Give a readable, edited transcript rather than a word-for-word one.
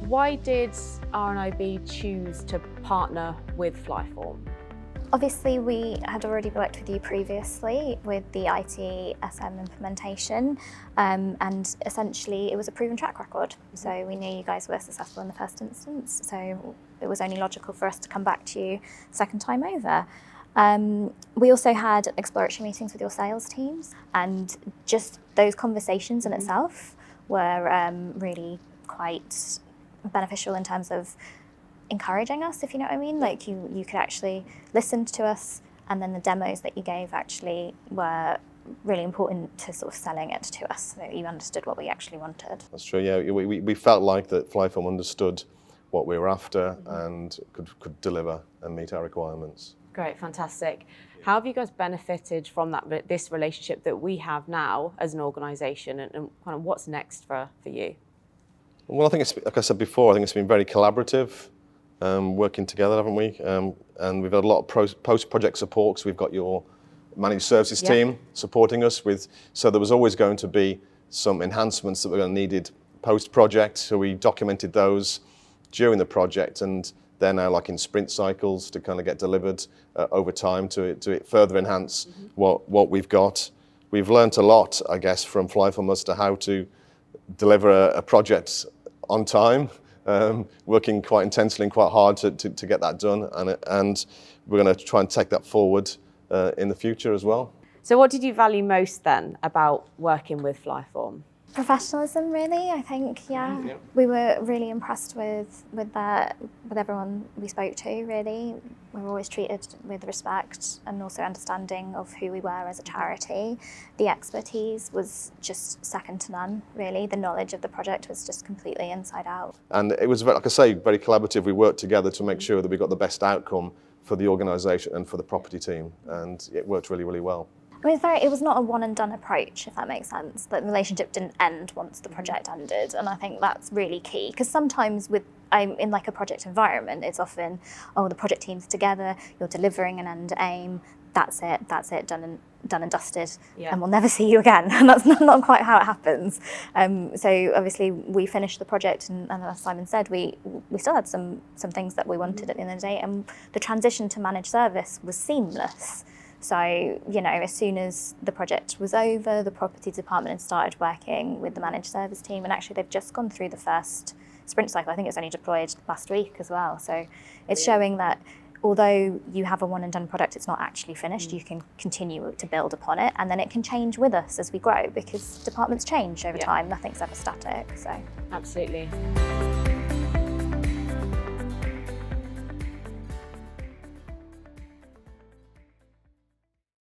Why did RNIB choose to partner with FlyForm? Obviously, we had already worked with you previously with the ITSM implementation, and essentially it was a proven track record. So we knew you guys were successful in the first instance, so it was only logical for us to come back to you second time over. We also had exploratory meetings with your sales teams, and just those conversations in itself were really quite beneficial in terms of encouraging us, if you know what I mean. Like you could actually listen to us, and then the demos that you gave actually were really important to sort of selling it to us, so you understood what we actually wanted. That's true, yeah. We felt like that FlyForm understood what we were after and could deliver and meet our requirements. Great, fantastic. How have you guys benefited from this relationship that we have now as an organisation, and kind of what's next for you? Well, I think it's, like I said before, I think it's been very collaborative. Working together, haven't we? And we've had a lot of post-project support, so we've got your managed services team supporting us with, so there was always going to be some enhancements that were going to needed post-project, so we documented those during the project, and they're now like in sprint cycles to kind of get delivered over time to further enhance what we've got. We've learnt a lot, I guess, from FlyForm as to how to deliver a project on time. Working quite intensely and quite hard to get that done, and we're going to try and take that forward in the future as well. So what did you value most then about working with FlyForm? Professionalism, really, I think, yeah. We were really impressed with everyone we spoke to, really. We were always treated with respect and also understanding of who we were as a charity. The expertise was just second to none, really. The knowledge of the project was just completely inside out. And it was, like I say, very collaborative. We worked together to make sure that we got the best outcome for the organisation and for the property team, and it worked really, really well. I mean, it was not a one and done approach, if that makes sense. The relationship didn't end once the project ended, and I think that's really key, because sometimes in like a project environment, it's often, the project team's together, you're delivering an end aim, that's it, done and dusted, and we'll never see you again. And that's not quite how it happens. So obviously we finished the project, and as Simon said, we still had some things that we wanted at the end of the day, and the transition to managed service was seamless. So, as soon as the project was over, the property department had started working with the managed service team, and actually they've just gone through the first sprint cycle. I think it's only deployed last week as well. So it's showing that although you have a one and done product, it's not actually finished. You can continue to build upon it, and then it can change with us as we grow, because departments change over time. Nothing's ever static. So absolutely.